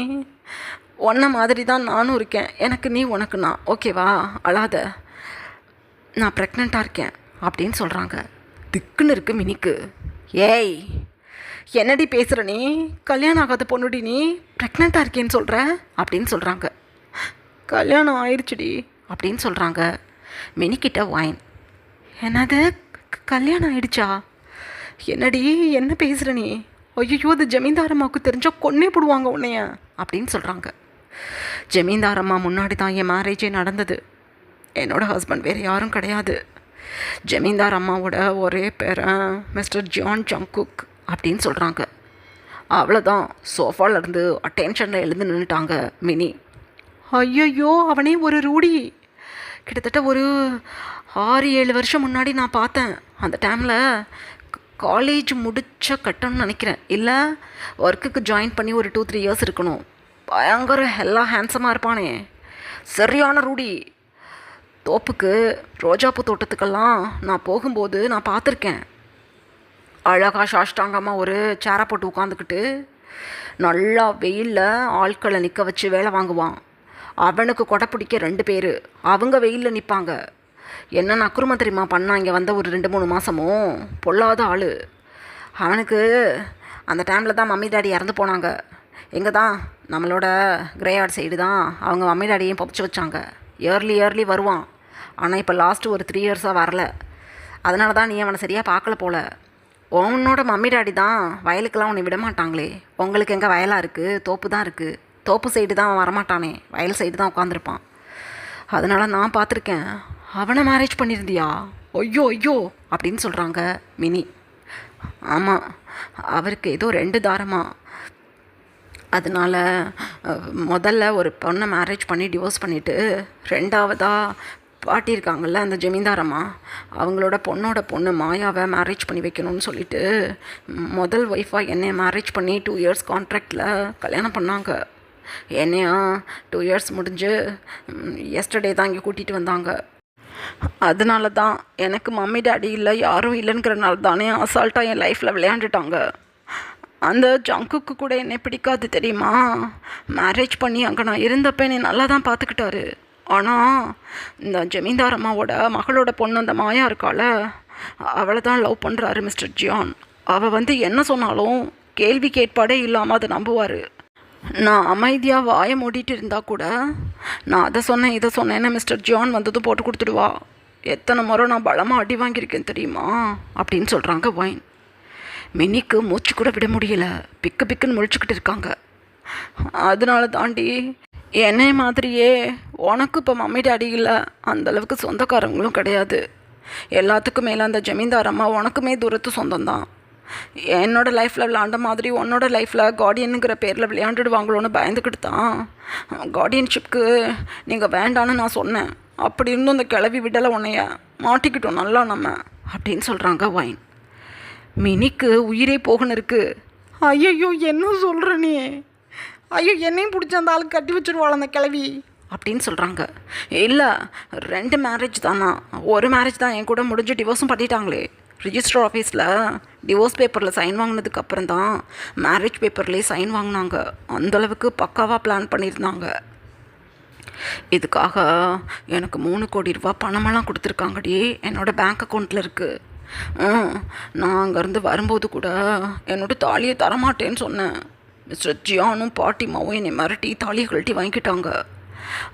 S1: ஒன்றை மாதிரி தான் நானும் இருக்கேன், எனக்கு நீ உனக்கு நான், ஓகேவா, அழாத, நான் ப்ரெக்னெண்ட்டாக இருக்கேன் அப்படின்னு சொல்கிறாங்க. திக்குன்னு இருக்குது மினிக்கு. ஏய் என்னடி பேசுகிற நீ, கல்யாணம் ஆகாத பொண்ணுடி நீ, ப்ரெக்னெண்ட்டாக இருக்கேன்னு சொல்கிற அப்படின்னு சொல்கிறாங்க. கல்யாணம் ஆயிடுச்சுடி அப்படின்னு சொல்கிறாங்க. மினிக்கிட்ட ஒயின், என்னது கல்யாணம் ஆயிடுச்சா, என்னடி என்ன பேசுகிற நீ, ஐயோ அது ஜமீன்தாரம்மாவுக்கு தெரிஞ்சால் கொன்னே போடுவாங்க உன்னைய அப்படின்னு சொல்கிறாங்க. ஜமீன்தாரம்மா முன்னாடி தான் என் மேரேஜே நடந்தது, என்னோடய ஹஸ்பண்ட் வேறு யாரும் கிடையாது, ஜமீன்தார் அம்மாவோட ஒரே பேரன் மிஸ்டர் ஜான் ஜங்குக் அப்படின்னு சொல்கிறாங்க. அவ்வளோதான், சோஃபாலேருந்து அட்டென்ஷனில் எழுந்து நின்றுட்டாங்க மினி. ஐயோ அவனே ஒரு ரூடி, கிட்டத்தட்ட ஒரு 6-7 வருஷம் முன்னாடி நான் பார்த்தேன். அந்த டைமில் காலேஜ் முடித்த கட்டணும்னு நினைக்கிறேன், இல்லை ஒர்க்குக்கு ஜாயின் பண்ணி ஒரு 2-3 இயர்ஸ் இருக்கணும். பயங்கர எல்லாம் ஹேண்ட்ஸமாக இருப்பானே, சரியான ரூடி. தோப்புக்கு ரோஜாப்பூ தோட்டத்துக்கெல்லாம் நான் போகும்போது நான் பார்த்துருக்கேன். அழகாக சாஷ்டாங்கமாக ஒரு சேரை போட்டு உட்காந்துக்கிட்டு நல்லா வெயிலில் ஆட்களை நிற்க வச்சு வேலை வாங்குவான். அவனுக்கு கொடை பிடிக்க 2 பேர், அவங்க வெயிலில் நிற்பாங்க. என்ன அக்குறுமை தெரியுமா பண்ணால் இங்கே வந்த ஒரு 2-3 மாதமும், பொல்லாத ஆள். அவனுக்கு அந்த டைமில் தான் மம்மி டாடி இறந்து போனாங்க. எங்கே தான் நம்மளோட கிரேயார்ட் சைடு தான் அவங்க மம்மி டாடியையும் புதைச்சி வச்சாங்க. இயர்லி வருவான், ஆனால் இப்போ லாஸ்ட்டு ஒரு 3 இயர்ஸாக வரல. அதனால தான் நீ அவனை சரியாக பார்க்கல போல. உன்னோட மம்மி டாடி தான் வயலுக்கெல்லாம் உன்னை விட மாட்டாங்களே, உங்களுக்கு எங்கே வயலாக இருக்குது, தோப்பு தான் இருக்குது, தோப்பு சைடு தான் வரமாட்டானே, வயல் சைடு தான் உட்காந்துருப்பான். அதனால் நான் பார்த்துருக்கேன். அவனை மேரேஜ் பண்ணியிருந்தியா, ஐயோ அப்படின்னு சொல்கிறாங்க மினி. ஆமாம், அவருக்கு ஏதோ 2 தாரமாக, அதனால் முதல்ல ஒரு பொண்ணை மேரேஜ் பண்ணி டிவோர்ஸ் பண்ணிவிட்டு, 2ஆவதாக பாட்டி இருக்காங்கள்ல அந்த ஜமீன்தாரம்மா, அவங்களோட பொண்ணு மாயாவை மேரேஜ் பண்ணி வைக்கணும்னு சொல்லிட்டு முதல் ஒய்ஃபாக என்னை மேரேஜ் பண்ணி 2 இயர்ஸ் கான்ட்ராக்டில் கல்யாணம் பண்ணாங்க. என்னையா 2 இயர்ஸ் முடிஞ்சு எஸ்டர்டே தான் இங்கே கூட்டிகிட்டு வந்தாங்க. அதனால தான் எனக்கு மம்மி டாடி இல்லை யாரும் இல்லைங்கிறனால தானே அசால்ட்டாக என் லைஃப்பில் விளையாண்டுட்டாங்க. அந்த ஜங்குக்கு கூட என்னை பிடிக்காது தெரியுமா, மேரேஜ் பண்ணி அங்கே நான் இருந்தப்போ என்னை நல்லா தான் பார்த்துக்கிட்டாரு. ஆனால் இந்த ஜமீன்தார் அம்மாவோட மகளோட பொண்ணு அந்த மாயா இருக்கால, அவளை தான் லவ் பண்ணுறாரு மிஸ்டர் ஜியான். அவள் என்ன சொன்னாலும் கேள்வி கேட்பாடே இல்லாமல் அதை நம்புவார். நான் அமைதியாக வாயை மூடிட்டு இருந்தால் கூட, நான் அதை சொன்னேன் இதை சொன்னேன்னு மிஸ்டர் ஜியான் வந்ததும் போட்டு கொடுத்துடுவா. எத்தனை முறை நான் பலமாக அடி வாங்கியிருக்கேன் தெரியுமா அப்படின்னு சொல்கிறாங்க ஒயின். மினிக்கு மூச்சு கூட விட முடியல, பிக்குன்னு முழிச்சுக்கிட்டு இருக்காங்க. அதனால தாண்டி என்னை மாதிரியே உனக்கு இப்போ மம்மி டாடி இல்லை, அந்தளவுக்கு சொந்தக்காரங்களும் கிடையாது. எல்லாத்துக்கும் மேலே அந்த ஜமீன்தார் அம்மா உனக்குமே தூரத்து சொந்தம்தான். என்னோடய லைஃப்பில் விளையாண்ட மாதிரி உன்னோட லைஃப்பில் கார்டியனுங்கிற பேரில் விளையாண்டுடுவாங்களோன்னு பயந்துக்கிட்டு தான் கார்டியன்ஷிப்க்கு நீங்கள் வேண்டான்னு நான் சொன்னேன். அப்படி இருந்தும் அந்த கிளவி விடலை, உன்னைய மாட்டிக்கிட்டோம் நல்லா நம்ம அப்படின்னு சொல்கிறாங்க ஒயின். மினிக்கு உயிரே போகணும் இருக்குது. ஐயோ என்ன சொல்கிற நீ, ஐயோ என்னையும் பிடிச்ச அந்த ஆளுக்கு கட்டி வச்சுருவாள் அந்த கிளவி அப்படின்னு சொல்கிறாங்க. இல்லை 2 மேரேஜ் தானா, ஒரு மேரேஜ் தான் என் கூட முடிஞ்சு டிவோர்ஸும் பண்ணிட்டாங்களே. ரிஜிஸ்டர் ஆஃபீஸில் டிவோர்ஸ் பேப்பரில் சைன் வாங்கினதுக்கு அப்புறம் தான் மேரேஜ் பேப்பர்லேயே சைன் வாங்கினாங்க. அந்தளவுக்கு பக்காவாக பிளான் பண்ணியிருந்தாங்க. இதுக்காக எனக்கு 3 கோடி ரூபா பணமெல்லாம் கொடுத்துருக்காங்கடி, என்னோடய பேங்க் அக்கௌண்ட்டில் இருக்குது. நான் அங்கேருந்து வரும்போது கூட என்னோடய தாலியை தரமாட்டேன்னு சொன்னேன். மிஸ்டர் ஜியானும் பாட்டிமாவும் என்னை மிரட்டி தாலியை கழட்டி வாங்கிக்கிட்டாங்க.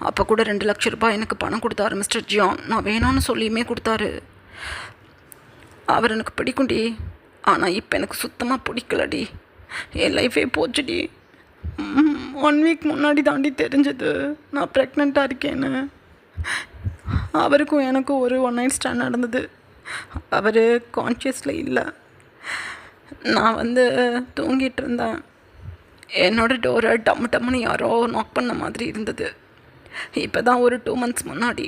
S1: அப்போ கூட 2 லட்சம் ரூபாய் எனக்கு பணம் கொடுத்தாரு மிஸ்டர் ஜியான். நான் வேணான்னு சொல்லியுமே கொடுத்தாரு. அவர் எனக்கு பிடிக்கும்டி, ஆனால் இப்போ எனக்கு சுத்தமாக பிடிக்கலடி. என் லைஃபே போச்சுடி. 1 வீக் முன்னாடி தாண்டி தெரிஞ்சது நான் ப்ரெக்னெண்ட்டாக இருக்கேன்னு. அவருக்கும் எனக்கும் ஒரு 1 நைட் ஸ்டாண்ட் நடந்தது. அவர் கான்ஷியஸில் இல்லை. நான் தூங்கிட்டு இருந்தேன். என்னோடய டோரை டம்முன்னு யாரோ நாக் பண்ண மாதிரி இருந்தது. இப்போ தான் ஒரு 2 மந்த்ஸ் முன்னாடி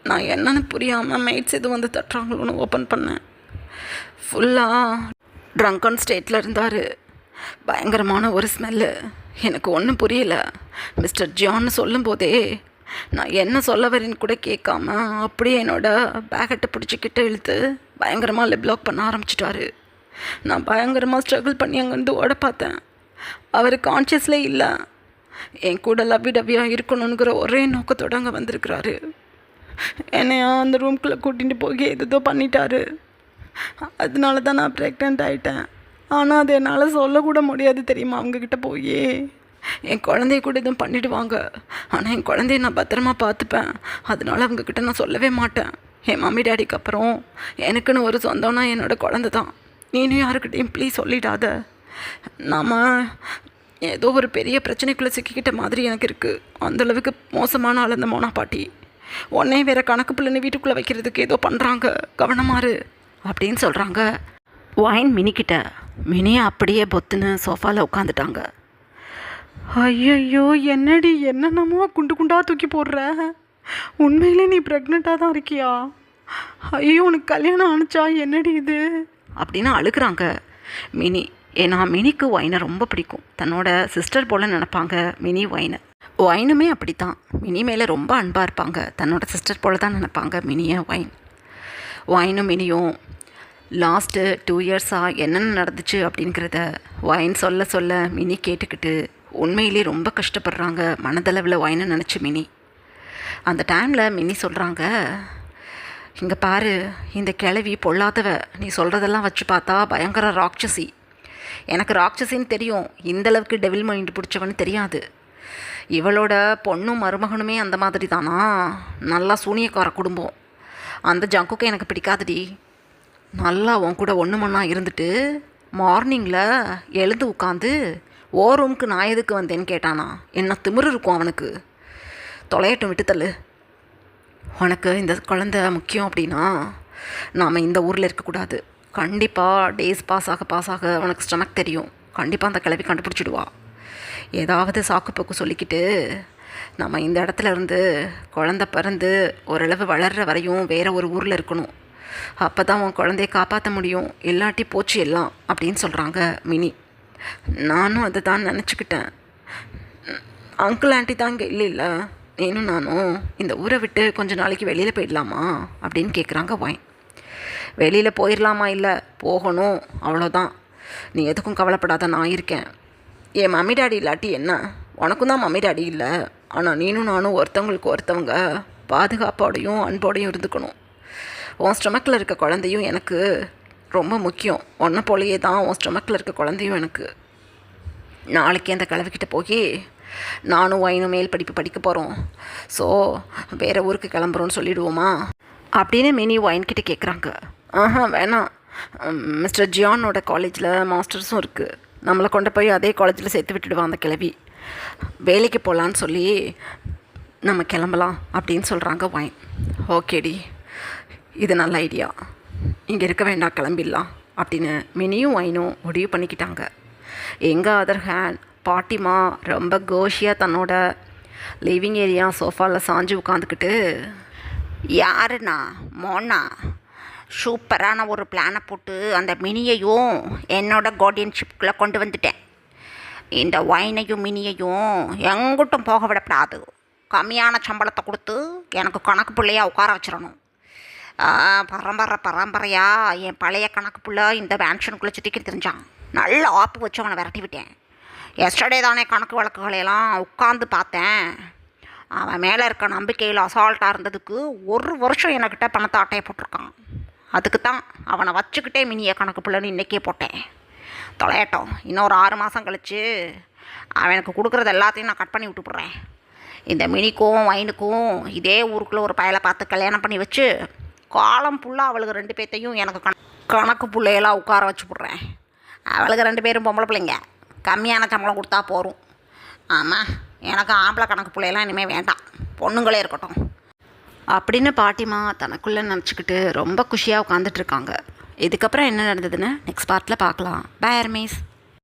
S1: நான் என்னன்னு புரியாமல் மெய்ட்ஸ் எதுவும் வந்து தட்டுறாங்களோன்னு ஓப்பன் பண்ணேன். ஃபுல்லாக ட்ரங்கன் ஸ்டேட்டில் இருந்தார். பயங்கரமான ஒரு ஸ்மெல்லு. எனக்கு ஒன்றும் புரியல. மிஸ்டர் ஜான்னு சொல்லும்போதே நான் என்ன சொல்ல வரேன்னு கூட கேட்காம அப்படியே என்னோடய பேக்கெட்டை பிடிச்சிக்கிட்டு இழுத்து பயங்கரமாக லிப்லாக் பண்ண ஆரம்பிச்சிட்டாரு. நான் பயங்கரமாக ஸ்ட்ரகிள் பண்ணி அங்கேருந்து ஓட பார்த்தேன். அவர் கான்ஷியஸ்லே இல்லை. என் கூட லவ்வி டவ்வியாக இருக்கணுங்கிற ஒரே நோக்கத்தோடு அங்கே வந்திருக்கிறாரு. என்னையா அந்த ரூம்குள்ளே கூட்டிகிட்டு போய் எதோ பண்ணிட்டாரு. அதனால தான் நான் ப்ரெக்னென்ட் ஆகிட்டேன். ஆனால் அது என்னால் சொல்லக்கூட முடியாது தெரியுமா அவங்கக்கிட்ட போய். என் குழந்தைய கூட எதுவும் பண்ணிவிடுவாங்க. ஆனால் என் குழந்தைய நான் பத்திரமா பார்த்துப்பேன். அதனால அவங்கக்கிட்ட நான் சொல்லவே மாட்டேன். என் மம்மி டேடிக்கு அப்புறம் எனக்குன்னு ஒரு சொந்தம்னா என்னோடய குழந்தை தான். நீனும் யாருக்கிட்டையும் ப்ளீஸ் சொல்லிடாத. நாம் ஏதோ ஒரு பெரிய பிரச்சனைக்குள்ளே சிக்கிக்கிட்ட மாதிரி எனக்கு இருக்குது. அந்தளவுக்கு மோசமான ஆள் அந்த மோனா பாட்டி. உடனே வேறு கணக்கு பிள்ளைன்னு வீட்டுக்குள்ளே வைக்கிறதுக்கு ஏதோ பண்ணுறாங்க, கவனமாறு அப்படின்னு சொல்கிறாங்க. வைன் மினிக்கிட்ட. மினியை அப்படியே பொத்துன்னு சோஃபாவில் உட்காந்துட்டாங்க. ஐயையோ, என்னடி என்னென்னமோ குண்டு குண்டாக தூக்கி போடுற. உண்மையிலே நீ ப்ரெக்னெண்ட்டாக தான் இருக்கியா? ஐயோ, உனக்கு கல்யாணம் ஆணுச்சா? என்னடி இது அப்படின்னு அழுகிறாங்க மினி. ஏன்னா மினிக்கு வைனை ரொம்ப பிடிக்கும். தன்னோட சிஸ்டர் போல் நினைப்பாங்க மினி வைனை. வைனுமே அப்படி தான். மினி மேலே ரொம்ப அன்பாக இருப்பாங்க. தன்னோட சிஸ்டர் போல் தான் நினைப்பாங்க மினியை வைன். வைனும் மினியும் லாஸ்ட்டு 2 இயர்ஸாக என்னென்ன நடந்துச்சு அப்படிங்கிறத வைன் சொல்ல சொல்ல மினி கேட்டுக்கிட்டு உண்மையிலே ரொம்ப கஷ்டப்படுறாங்க மனதளவில் வைனை நினச்சி மினி. அந்த டைமில் மினி சொல்கிறாங்க, இங்கே பாரு, இந்த கிழவி பொல்லாதவ. நீ சொல்கிறதெல்லாம் வச்சு பார்த்தா பயங்கர ராட்சசி. எனக்கு ராட்சசின்னு தெரியும், இந்தளவுக்கு டெவில் மைண்ட் பிடிச்சவன்னு தெரியாது. இவளோட பொண்ணும் மருமகனுமே அந்த மாதிரி தானா? நல்லா சூனியக்கார குடும்பம். அந்த ஜங்குக்கு எனக்கு பிடிக்காதுடி. நல்லா உன் கூட ஒன்று மண்ணா இருந்துட்டு மார்னிங்கில் எழுந்து உட்காந்து ஓ ரூமுக்கு நான் எதுக்கு வந்தேன்னு கேட்டானா? என்ன திமிரு இருக்கும் அவனுக்கு. தொலையட்டும், விட்டுத்தள்ளு. உனக்கு இந்த குழந்தை முக்கியம் அப்படின்னா நாம் இந்த ஊரில் இருக்கக்கூடாது. கண்டிப்பாக டேஸ் பாஸ் ஆக உனக்கு ஸ்டமக் தெரியும். கண்டிப்பாக அந்த கிளவி கண்டுபிடிச்சிடுவா. ஏதாவது சாக்குப்போக்கு சொல்லிக்கிட்டு நம்ம இந்த இடத்துல இருந்து குழந்த பிறந்து ஓரளவு வளர்கிற வரையும் வேறு ஒரு ஊரில் இருக்கணும். அப்போ தான் உன் குழந்தைய காப்பாற்ற முடியும். இல்லாட்டி போச்சு எல்லாம் அப்படின்னு சொல்கிறாங்க மினி. நானும் அதை தான் நினச்சிக்கிட்டேன். அங்கிள் ஆண்டி தான் இங்கே இல்லை. நீனும் நானும் இந்த ஊரை விட்டு கொஞ்சம் நாளைக்கு வெளியில் போயிடலாமா அப்படின்னு கேட்குறாங்க வைன். வெளியில் போயிடலாமா? இல்லை, போகணும், அவ்வளோதான். நீ எதுக்கும் கவலைப்படாத, நான் இருக்கேன். என் மம்மி டாடி இல்லாட்டி என்ன? உனக்கும் தான் மம்மி டாடி இல்லை. ஆனால் நீனும் நானும் ஒருத்தவங்களுக்கு ஒருத்தவங்க பாதுகாப்போடையும் அன்போடையும் இருந்துக்கணும். உன் ஸ்டொமக்கில் இருக்க குழந்தையும் எனக்கு ரொம்ப முக்கியம். உன்னை போலையே தான் உன் ஸ்டொமக்கில் இருக்க குழந்தையும் எனக்கு. நாளைக்கு அந்த கிழவிக்கிட்ட போய் நானும் வைனும் மேல் படிப்பு படிக்க போகிறோம். ஸோ வேறு ஊருக்கு கிளம்புறோன்னு சொல்லிவிடுவோமா அப்படின்னு மினி வைன்கிட்ட கேட்குறாங்க. வேணாம், மிஸ்டர் ஜியானோட காலேஜில் மாஸ்டர்ஸும் இருக்குது. நம்மளை கொண்டு போய் அதே காலேஜில் சேர்த்து விட்டுடுவான் அந்த கிழவி. வேலைக்கு போகலான்னு சொல்லி நம்ம கிளம்பலாம் அப்படின்னு சொல்கிறாங்க வைன். ஓகேடி, இது நல்ல ஐடியா. இங்கே இருக்க வேண்டாம், கிளம்பிடலாம் அப்படின்னு மினியும் வைனும் முடிவு பண்ணிக்கிட்டாங்க. எங்கள் அதர் ஹேண்ட் பாட்டிமா ரொம்ப கோஷியாக தன்னோட லிவிங் ஏரியா சோஃபாவில் சாஞ்சு உட்காந்துக்கிட்டு, யாருண்ணா மோனா, சூப்பரான ஒரு பிளானை போட்டு அந்த மினியையும் என்னோட கார்டியன்ஷிப்புக்குள்ளே கொண்டு வந்துட்டேன். இந்த வைனையும் மினியையும் எங்கிட்டும் போக விடப்படாது. கம்மியான சம்பளத்தை கொடுத்து எனக்கு கணக்கு பிள்ளையாக உட்கார வச்சிடணும். பரம்பரையாக என் பழைய கணக்கு பிள்ளை இந்த மேன்ஷனுக்குள்ளே சுற்றிக்கிட்டு தெரிஞ்சான். நல்ல ஆப்பு வச்சு அவனை விரட்டி விட்டேன். எஸ்டர்டே தானே கணக்கு வழக்குகளையெல்லாம் உட்காந்து பார்த்தேன். அவன் மேலே இருக்க நம்பிக்கையில் அசால்ட்டாக இருந்ததுக்கு 1 வருஷம் என்கிட்ட பணத்தை அட்டையை போட்டிருக்கான். அதுக்கு தான் அவனை வச்சுக்கிட்டே மினியை கணக்கு பிள்ளைன்னு இன்றைக்கே போட்டேன். தொலையட்டும், இன்னொரு 6 மாதம் கழித்து அவனுக்கு கொடுக்குறது எல்லாத்தையும் நான் கட் பண்ணி விட்டுப்புட்றேன். இந்த மினிக்கும் வைனுக்கும் இதே ஊருக்குள்ளே ஒரு பயலை பார்த்து கல்யாணம் பண்ணி வச்சு காலம் ஃபுல்லாக அவளுக்கு 2 பேர்த்தையும் எனக்கு கணக்கு பிள்ளையெல்லாம் உட்கார வச்சு விட்றேன். அவளுக்கு 2 பேரும் பொம்பளை பிள்ளைங்க, கம்மியான சம்பளம் கொடுத்தா போகும். ஆமாம், எனக்கு ஆம்பளை கணக்கு பிள்ளையெல்லாம் இனிமேல் வேண்டாம், பொண்ணுங்களே இருக்கட்டும் அப்படின்னு பாட்டிமா தனக்குள்ளே நினச்சிக்கிட்டு ரொம்ப குஷியாக உட்காந்துட்ருக்காங்க. இதுக்கப்புறம் என்ன நடந்ததுன்னு நெக்ஸ்ட் பார்ட்டில் பார்க்கலாம். பை அர்மீஸ்.